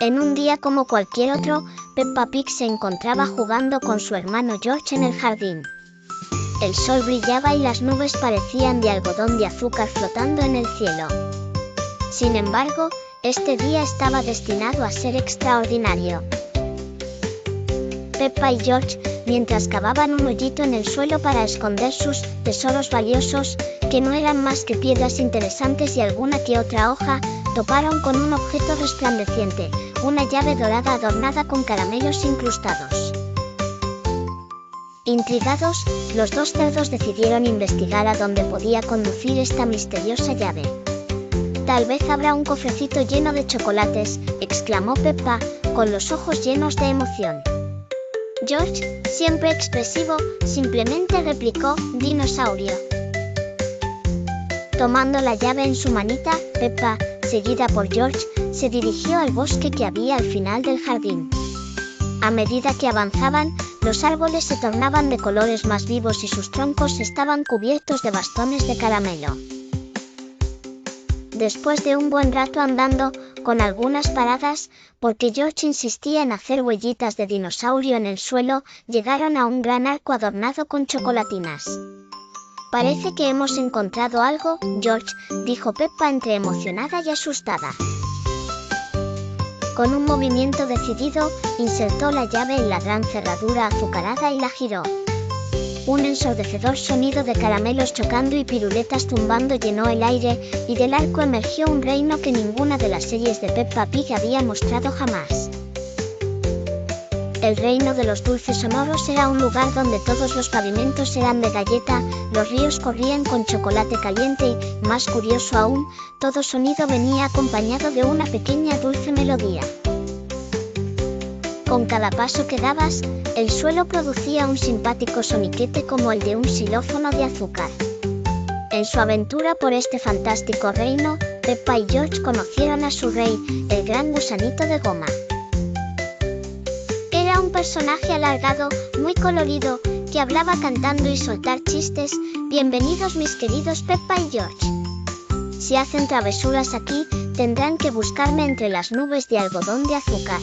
En un día como cualquier otro, Peppa Pig se encontraba jugando con su hermano George en el jardín. El sol brillaba y las nubes parecían de algodón de azúcar flotando en el cielo. Sin embargo, este día estaba destinado a ser extraordinario. Peppa y George, mientras cavaban un hoyito en el suelo para esconder sus tesoros valiosos, que no eran más que piedras interesantes y alguna que otra hoja, toparon con un objeto resplandeciente, una llave dorada adornada con caramelos incrustados. Intrigados, los dos cerdos decidieron investigar a dónde podía conducir esta misteriosa llave. «Tal vez habrá un cofrecito lleno de chocolates», exclamó Peppa, con los ojos llenos de emoción. George, siempre expresivo, simplemente replicó: «Dinosaurio». Tomando la llave en su manita, Peppa, seguida por George, se dirigió al bosque que había al final del jardín. A medida que avanzaban, los árboles se tornaban de colores más vivos y sus troncos estaban cubiertos de bastones de caramelo. Después de un buen rato andando, con algunas paradas, porque George insistía en hacer huellitas de dinosaurio en el suelo, llegaron a un gran arco adornado con chocolatinas. «Parece que hemos encontrado algo, George», dijo Peppa entre emocionada y asustada. Con un movimiento decidido, insertó la llave en la gran cerradura azucarada y la giró. Un ensordecedor sonido de caramelos chocando y piruletas tumbando llenó el aire, y del arco emergió un reino que ninguna de las series de Peppa Pig había mostrado jamás. El reino de los dulces sonoros era un lugar donde todos los pavimentos eran de galleta, los ríos corrían con chocolate caliente y, más curioso aún, todo sonido venía acompañado de una pequeña dulce melodía. Con cada paso que dabas, el suelo producía un simpático soniquete como el de un xilófono de azúcar. En su aventura por este fantástico reino, Peppa y George conocieron a su rey, el gran gusanito de goma. Era un personaje alargado, muy colorido, que hablaba cantando y soltar chistes. «Bienvenidos mis queridos Peppa y George. Si hacen travesuras aquí, tendrán que buscarme entre las nubes de algodón de azúcar».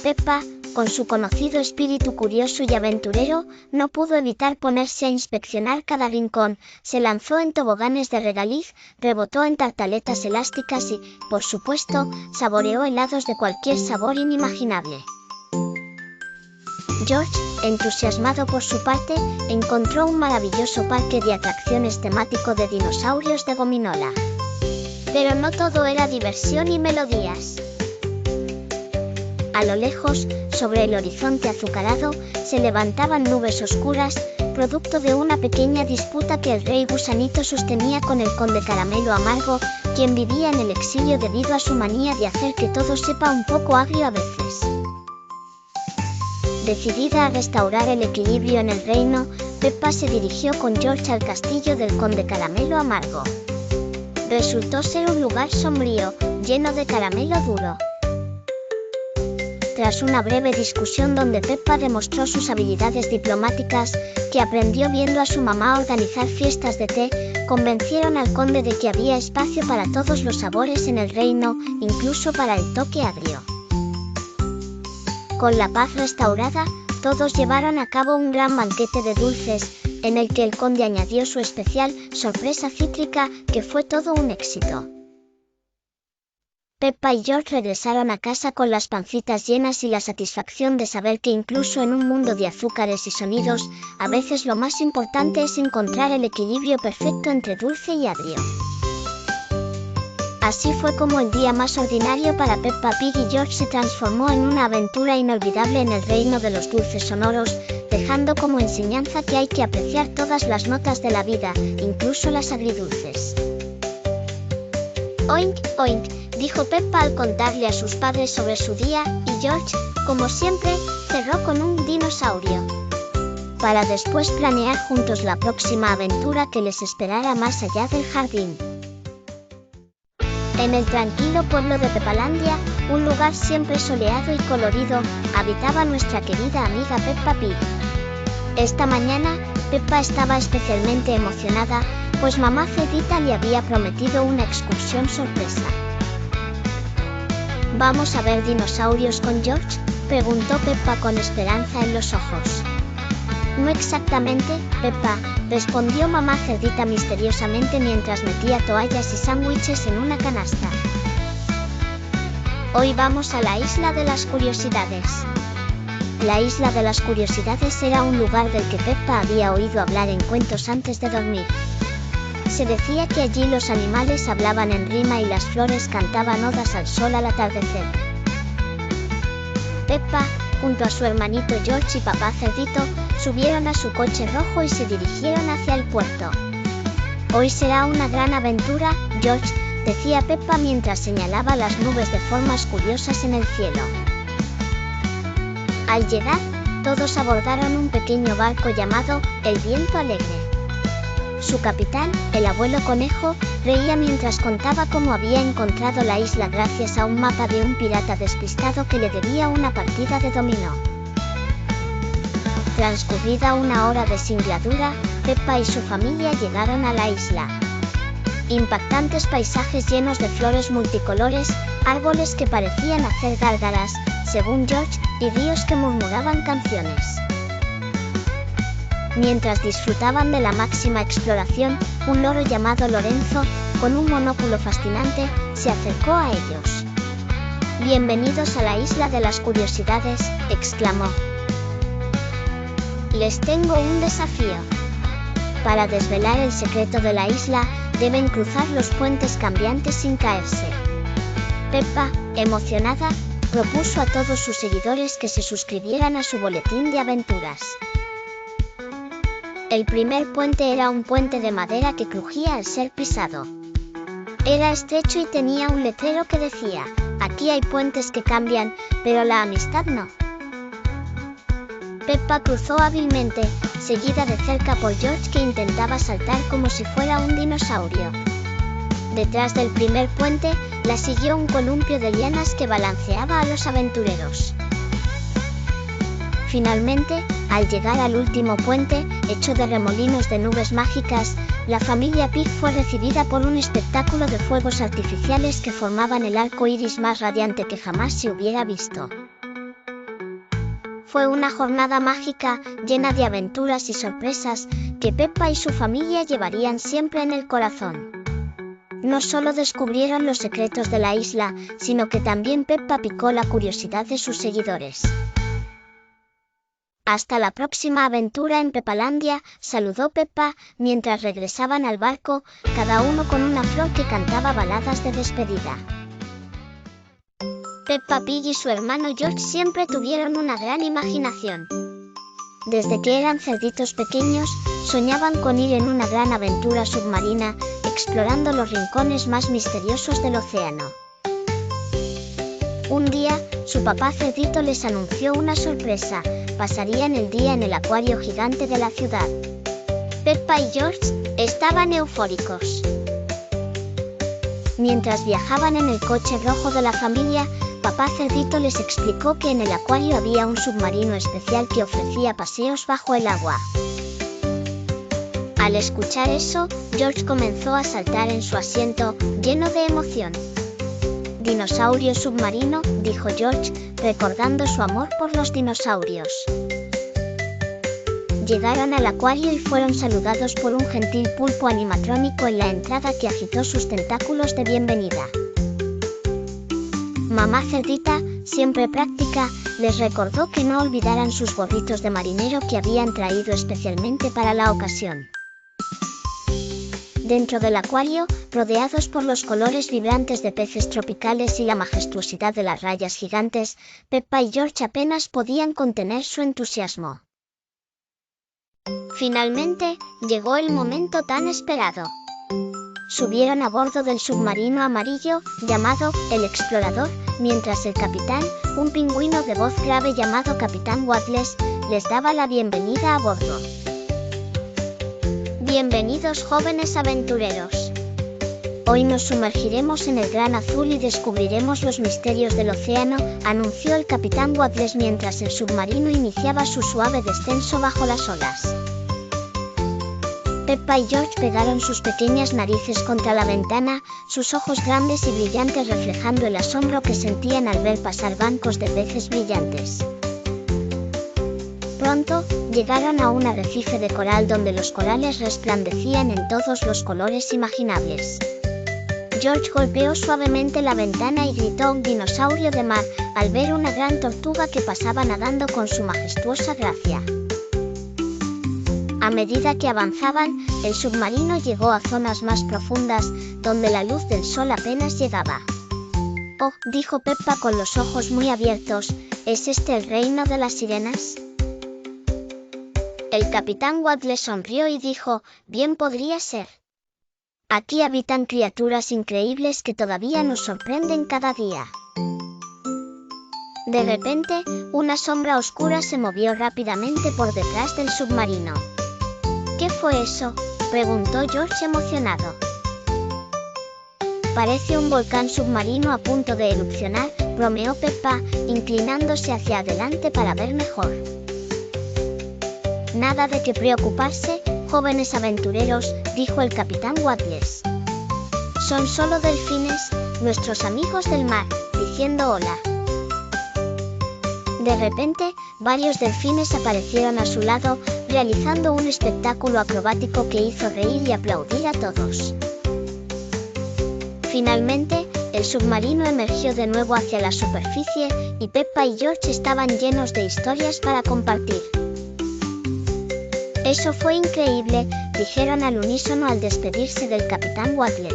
Peppa, con su conocido espíritu curioso y aventurero, no pudo evitar ponerse a inspeccionar cada rincón, se lanzó en toboganes de regaliz, rebotó en tartaletas elásticas y, por supuesto, saboreó helados de cualquier sabor inimaginable. George, entusiasmado por su parte, encontró un maravilloso parque de atracciones temático de dinosaurios de gominola. Pero no todo era diversión y melodías. A lo lejos, sobre el horizonte azucarado, se levantaban nubes oscuras, producto de una pequeña disputa que el rey gusanito sostenía con el conde caramelo amargo, quien vivía en el exilio debido a su manía de hacer que todo sepa un poco agrio a veces. Decidida a restaurar el equilibrio en el reino, Peppa se dirigió con George al castillo del conde caramelo amargo. Resultó ser un lugar sombrío, lleno de caramelo duro. Tras una breve discusión donde Peppa demostró sus habilidades diplomáticas, que aprendió viendo a su mamá organizar fiestas de té, convencieron al conde de que había espacio para todos los sabores en el reino, incluso para el toque agrio. Con la paz restaurada, todos llevaron a cabo un gran banquete de dulces, en el que el conde añadió su especial sorpresa cítrica, que fue todo un éxito. Peppa y George regresaron a casa con las pancitas llenas y la satisfacción de saber que incluso en un mundo de azúcares y sonidos, a veces lo más importante es encontrar el equilibrio perfecto entre dulce y agrio. Así fue como el día más ordinario para Peppa Pig y George se transformó en una aventura inolvidable en el reino de los dulces sonoros, dejando como enseñanza que hay que apreciar todas las notas de la vida, incluso las agridulces. «Oink, oink», dijo Peppa al contarle a sus padres sobre su día, y George, como siempre, cerró con un dinosaurio. Para después planear juntos la próxima aventura que les esperara más allá del jardín. En el tranquilo pueblo de Peppalandia, un lugar siempre soleado y colorido, habitaba nuestra querida amiga Peppa Pig. Esta mañana, Peppa estaba especialmente emocionada, pues mamá Cerdita le había prometido una excursión sorpresa. ¿Vamos a ver dinosaurios con George?, preguntó Peppa con esperanza en los ojos. No exactamente, Peppa, respondió mamá cerdita misteriosamente mientras metía toallas y sándwiches en una canasta. Hoy vamos a la isla de las curiosidades. La isla de las curiosidades era un lugar del que Peppa había oído hablar en cuentos antes de dormir. Se decía que allí los animales hablaban en rima y las flores cantaban odas al sol al atardecer. Peppa, junto a su hermanito George y papá cerdito, subieron a su coche rojo y se dirigieron hacia el puerto. Hoy será una gran aventura, George, decía Peppa mientras señalaba las nubes de formas curiosas en el cielo. Al llegar, todos abordaron un pequeño barco llamado El Viento Alegre. Su capitán, el abuelo conejo, reía mientras contaba cómo había encontrado la isla gracias a un mapa de un pirata despistado que le debía una partida de dominó. Transcurrida una hora de singladura, Peppa y su familia llegaron a la isla. Impactantes paisajes llenos de flores multicolores, árboles que parecían hacer gárgaras, según George, y ríos que murmuraban canciones. Mientras disfrutaban de la máxima exploración, un loro llamado Lorenzo, con un monóculo fascinante, se acercó a ellos. «Bienvenidos a la isla de las curiosidades», exclamó. «Les tengo un desafío. Para desvelar el secreto de la isla, deben cruzar los puentes cambiantes sin caerse». Peppa, emocionada, propuso a todos sus seguidores que se suscribieran a su boletín de aventuras. El primer puente era un puente de madera que crujía al ser pisado. Era estrecho y tenía un letrero que decía: «Aquí hay puentes que cambian, pero la amistad no». Peppa cruzó hábilmente, seguida de cerca por George, que intentaba saltar como si fuera un dinosaurio. Detrás del primer puente, la siguió un columpio de lianas que balanceaba a los aventureros. Finalmente, al llegar al último puente, hecho de remolinos de nubes mágicas, la familia Pig fue recibida por un espectáculo de fuegos artificiales que formaban el arco iris más radiante que jamás se hubiera visto. Fue una jornada mágica, llena de aventuras y sorpresas, que Peppa y su familia llevarían siempre en el corazón. No solo descubrieron los secretos de la isla, sino que también Peppa picó la curiosidad de sus seguidores. «Hasta la próxima aventura en Peppalandia», saludó Peppa, mientras regresaban al barco, cada uno con una flor que cantaba baladas de despedida. Peppa Pig y su hermano George siempre tuvieron una gran imaginación. Desde que eran cerditos pequeños, soñaban con ir en una gran aventura submarina, explorando los rincones más misteriosos del océano. Un día, su papá cerdito les anunció una sorpresa: pasarían el día en el acuario gigante de la ciudad. Peppa y George estaban eufóricos. Mientras viajaban en el coche rojo de la familia, papá cerdito les explicó que en el acuario había un submarino especial que ofrecía paseos bajo el agua. Al escuchar eso, George comenzó a saltar en su asiento, lleno de emoción. «Dinosaurio submarino», dijo George, recordando su amor por los dinosaurios. Llegaron al acuario y fueron saludados por un gentil pulpo animatrónico en la entrada que agitó sus tentáculos de bienvenida. Mamá cerdita, siempre práctica, les recordó que no olvidaran sus gorritos de marinero que habían traído especialmente para la ocasión. Dentro del acuario, rodeados por los colores vibrantes de peces tropicales y la majestuosidad de las rayas gigantes, Peppa y George apenas podían contener su entusiasmo. Finalmente, llegó el momento tan esperado. Subieron a bordo del submarino amarillo, llamado El Explorador, mientras el capitán, un pingüino de voz grave llamado Capitán Waddles, les daba la bienvenida a bordo. «Bienvenidos, jóvenes aventureros. Hoy nos sumergiremos en el gran azul y descubriremos los misterios del océano», anunció el Capitán Waddles mientras el submarino iniciaba su suave descenso bajo las olas. Peppa y George pegaron sus pequeñas narices contra la ventana, sus ojos grandes y brillantes reflejando el asombro que sentían al ver pasar bancos de peces brillantes. Pronto, llegaron a un arrecife de coral donde los corales resplandecían en todos los colores imaginables. George golpeó suavemente la ventana y gritó un dinosaurio de mar, al ver una gran tortuga que pasaba nadando con su majestuosa gracia. A medida que avanzaban, el submarino llegó a zonas más profundas, donde la luz del sol apenas llegaba. «Oh», dijo Peppa con los ojos muy abiertos, «¿es este el reino de las sirenas?». El capitán Waddle sonrió y dijo, «Bien podría ser. Aquí habitan criaturas increíbles que todavía nos sorprenden cada día». De repente, una sombra oscura se movió rápidamente por detrás del submarino. «¿Qué fue eso?», preguntó George emocionado. «Parece un volcán submarino a punto de erupcionar», bromeó Peppa, inclinándose hacia adelante para ver mejor. «Nada de qué preocuparse, jóvenes aventureros», dijo el capitán Waddle. «Son solo delfines, nuestros amigos del mar, diciendo hola». De repente, varios delfines aparecieron a su lado, realizando un espectáculo acrobático que hizo reír y aplaudir a todos. Finalmente, el submarino emergió de nuevo hacia la superficie, y Peppa y George estaban llenos de historias para compartir. «Eso fue increíble», dijeron al unísono al despedirse del capitán Waddle.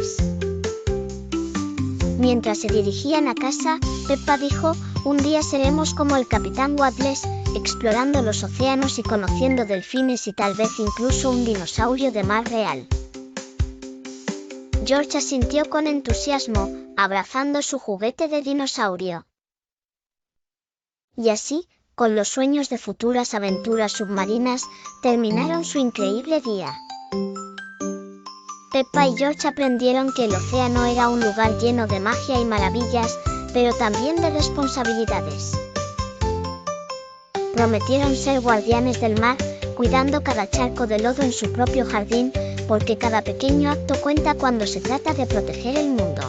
Mientras se dirigían a casa, Peppa dijo, «Un día seremos como el capitán Waddle, explorando los océanos y conociendo delfines y tal vez incluso un dinosaurio de mar real». George asintió con entusiasmo, abrazando su juguete de dinosaurio. Y así, con los sueños de futuras aventuras submarinas, terminaron su increíble día. Peppa y George aprendieron que el océano era un lugar lleno de magia y maravillas, pero también de responsabilidades. Prometieron ser guardianes del mar, cuidando cada charco de lodo en su propio jardín, porque cada pequeño acto cuenta cuando se trata de proteger el mundo.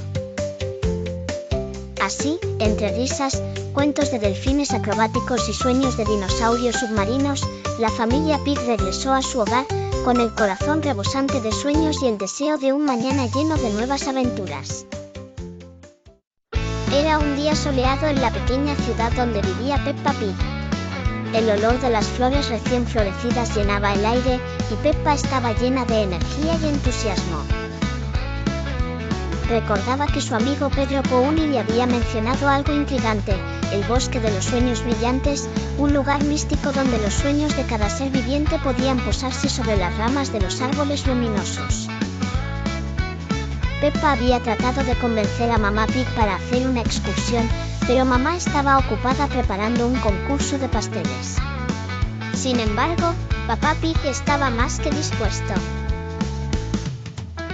Así, entre risas, cuentos de delfines acrobáticos y sueños de dinosaurios submarinos, la familia Pig regresó a su hogar, con el corazón rebosante de sueños y el deseo de un mañana lleno de nuevas aventuras. Era un día soleado en la pequeña ciudad donde vivía Peppa Pig. El olor de las flores recién florecidas llenaba el aire, y Peppa estaba llena de energía y entusiasmo. Recordaba que su amigo Pedro Pouni le había mencionado algo intrigante, el bosque de los sueños brillantes, un lugar místico donde los sueños de cada ser viviente podían posarse sobre las ramas de los árboles luminosos. Peppa había tratado de convencer a Mamá Pig para hacer una excursión, pero mamá estaba ocupada preparando un concurso de pasteles. Sin embargo, Papá Pig estaba más que dispuesto.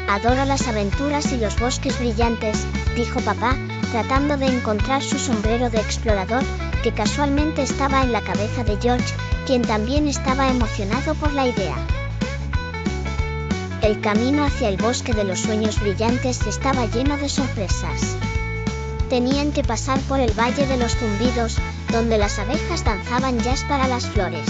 «Adoro las aventuras y los bosques brillantes», dijo papá, tratando de encontrar su sombrero de explorador, que casualmente estaba en la cabeza de George, quien también estaba emocionado por la idea. El camino hacia el bosque de los sueños brillantes estaba lleno de sorpresas. Tenían que pasar por el Valle de los Zumbidos, donde las abejas danzaban jazz para las flores.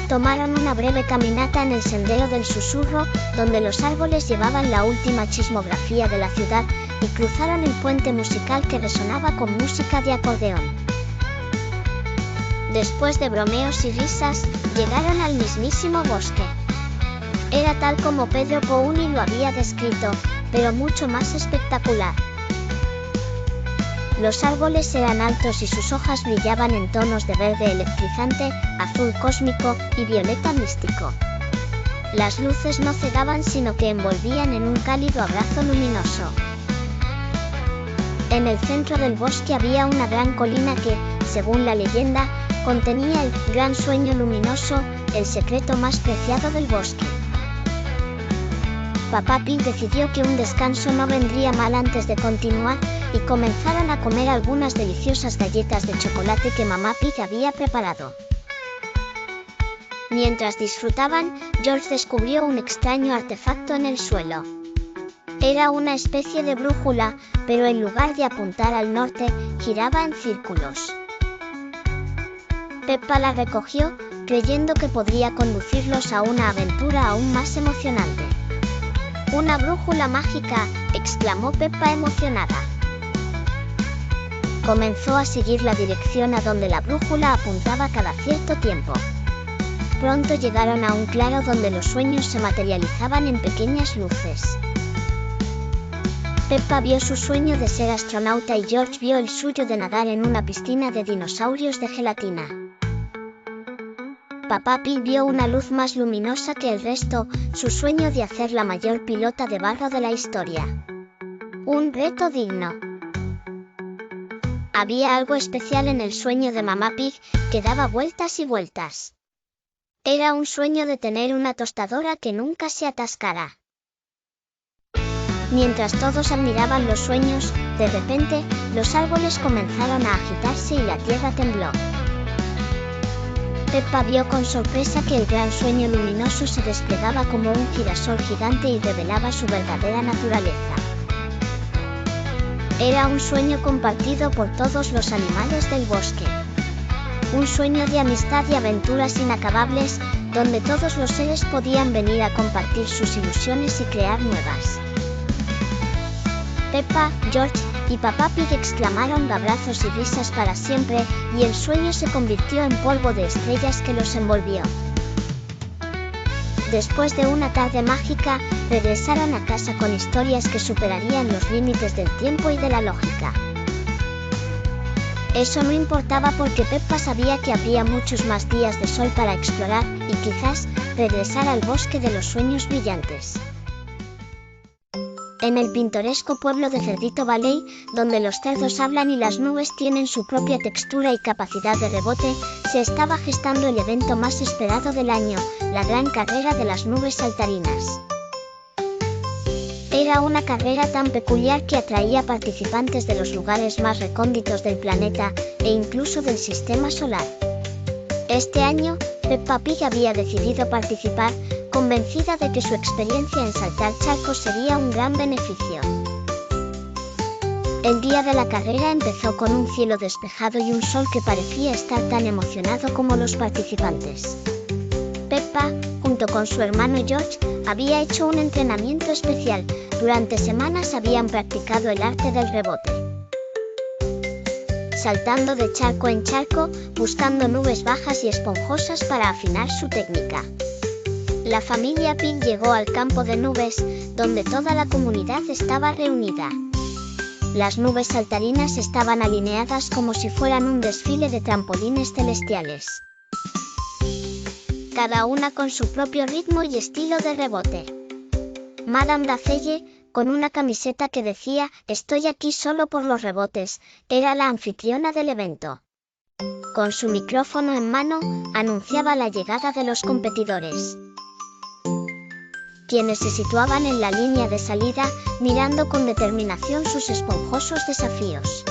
Tomaron una breve caminata en el Sendero del Susurro, donde los árboles llevaban la última chismografía de la ciudad, y cruzaron el puente musical que resonaba con música de acordeón. Después de bromeos y risas, llegaron al mismísimo bosque. Era tal como Pedro Pouni lo había descrito, pero mucho más espectacular. Los árboles eran altos y sus hojas brillaban en tonos de verde electrizante, azul cósmico y violeta místico. Las luces no cegaban sino que envolvían en un cálido abrazo luminoso. En el centro del bosque había una gran colina que, según la leyenda, contenía el gran sueño luminoso, el secreto más preciado del bosque. Papá Pig decidió que un descanso no vendría mal antes de continuar, y comenzaron a comer algunas deliciosas galletas de chocolate que Mamá Pig había preparado. Mientras disfrutaban, George descubrió un extraño artefacto en el suelo. Era una especie de brújula, pero en lugar de apuntar al norte, giraba en círculos. Peppa la recogió, creyendo que podría conducirlos a una aventura aún más emocionante. «¡Una brújula mágica!», exclamó Peppa emocionada. Comenzó a seguir la dirección a donde la brújula apuntaba cada cierto tiempo. Pronto llegaron a un claro donde los sueños se materializaban en pequeñas luces. Peppa vio su sueño de ser astronauta y George vio el suyo de nadar en una piscina de dinosaurios de gelatina. Papá Pig vio una luz más luminosa que el resto, su sueño de hacer la mayor pilota de barro de la historia. Un reto digno. Había algo especial en el sueño de Mamá Pig, que daba vueltas y vueltas. Era un sueño de tener una tostadora que nunca se atascara. Mientras todos admiraban los sueños, de repente, los árboles comenzaron a agitarse y la tierra tembló. Peppa vio con sorpresa que el gran sueño luminoso se desplegaba como un girasol gigante y revelaba su verdadera naturaleza. Era un sueño compartido por todos los animales del bosque. Un sueño de amistad y aventuras inacabables, donde todos los seres podían venir a compartir sus ilusiones y crear nuevas. Peppa, George y Papá Pig exclamaron abrazos y risas para siempre, y el sueño se convirtió en polvo de estrellas que los envolvió. Después de una tarde mágica, regresaron a casa con historias que superarían los límites del tiempo y de la lógica. Eso no importaba porque Peppa sabía que habría muchos más días de sol para explorar, y quizás, regresar al bosque de los sueños brillantes. En el pintoresco pueblo de Cerdito Valley, donde los cerdos hablan y las nubes tienen su propia textura y capacidad de rebote, se estaba gestando el evento más esperado del año, la gran carrera de las nubes saltarinas. Era una carrera tan peculiar que atraía participantes de los lugares más recónditos del planeta, e incluso del sistema solar. Este año, Peppa Pig había decidido participar, convencida de que su experiencia en saltar charcos sería un gran beneficio. El día de la carrera empezó con un cielo despejado y un sol que parecía estar tan emocionado como los participantes. Peppa, junto con su hermano George, había hecho un entrenamiento especial. Durante semanas habían practicado el arte del rebote. Saltando de charco en charco, buscando nubes bajas y esponjosas para afinar su técnica. La familia Pig llegó al campo de nubes, donde toda la comunidad estaba reunida. Las nubes saltarinas estaban alineadas como si fueran un desfile de trampolines celestiales. Cada una con su propio ritmo y estilo de rebote. Madame Dacelle, con una camiseta que decía «Estoy aquí solo por los rebotes», era la anfitriona del evento. Con su micrófono en mano, anunciaba la llegada de los competidores, quienes se situaban en la línea de salida, mirando con determinación sus esponjosos desafíos.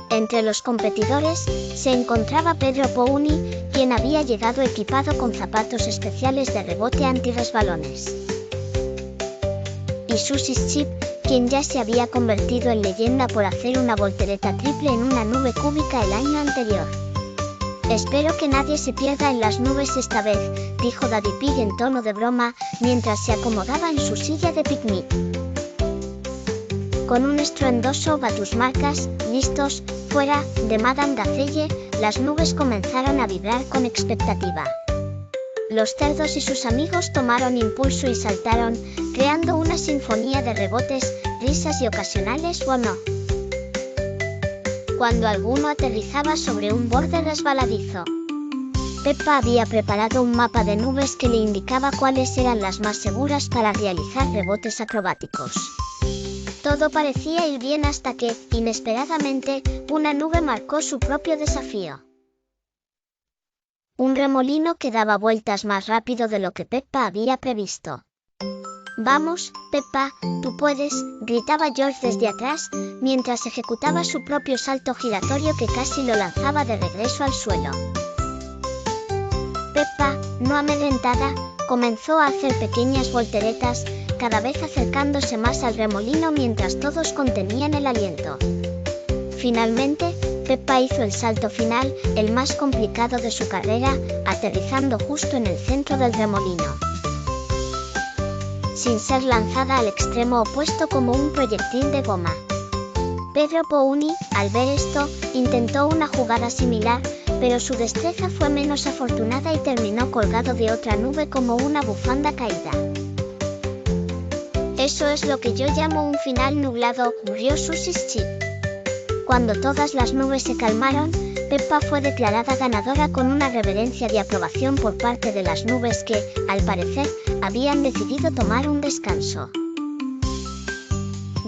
Entre los competidores, se encontraba Pedro Pouni, quien había llegado equipado con zapatos especiales de rebote antirresbalones. Y Susie Chip, quien ya se había convertido en leyenda por hacer una voltereta triple en una nube cúbica el año anterior. «Espero que nadie se pierda en las nubes esta vez», dijo Daddy Pig en tono de broma, mientras se acomodaba en su silla de picnic. Con un estruendoso «Va tus marcas, listos, fuera», de Madame Dacelle, las nubes comenzaron a vibrar con expectativa. Los cerdos y sus amigos tomaron impulso y saltaron, creando una sinfonía de rebotes, risas y ocasionales «o no». Cuando alguno aterrizaba sobre un borde resbaladizo. Peppa había preparado un mapa de nubes que le indicaba cuáles eran las más seguras para realizar rebotes acrobáticos. Todo parecía ir bien hasta que, inesperadamente, una nube marcó su propio desafío. Un remolino que daba vueltas más rápido de lo que Peppa había previsto. «Vamos, Peppa, tú puedes», gritaba George desde atrás, mientras ejecutaba su propio salto giratorio que casi lo lanzaba de regreso al suelo. Peppa, No amedrentada, comenzó a hacer pequeñas volteretas, cada vez acercándose más al remolino mientras todos contenían el aliento. Finalmente, Peppa hizo el salto final, el más complicado de su carrera, aterrizando justo en el centro del remolino, sin ser lanzada al extremo opuesto como un proyectil de goma. Pedro Pouni, al ver esto, intentó una jugada similar, pero su destreza fue menos afortunada y terminó colgado de otra nube como una bufanda caída. Eso es lo que yo llamo un final nublado, murió Susie Chip. Cuando todas las nubes se calmaron, Peppa fue declarada ganadora con una reverencia de aprobación por parte de las nubes que, al parecer, habían decidido tomar un descanso.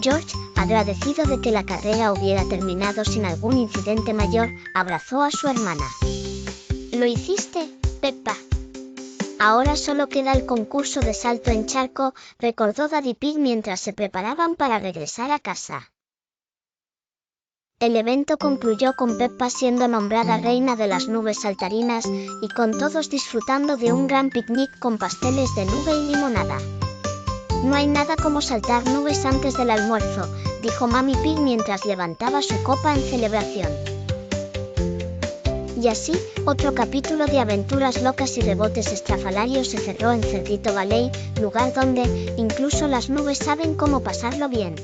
George, agradecido de que la carrera hubiera terminado sin algún incidente mayor, abrazó a su hermana. «Lo hiciste, Peppa. Ahora solo queda el concurso de salto en charco», recordó Daddy Pig mientras se preparaban para regresar a casa. El evento concluyó con Peppa siendo nombrada reina de las nubes saltarinas, y con todos disfrutando de un gran picnic con pasteles de nube y limonada. «No hay nada como saltar nubes antes del almuerzo», dijo Mami Pig mientras levantaba su copa en celebración. Y así, otro capítulo de aventuras locas y rebotes estrafalarios se cerró en Cerdito Valley, lugar donde, incluso las nubes saben cómo pasarlo bien.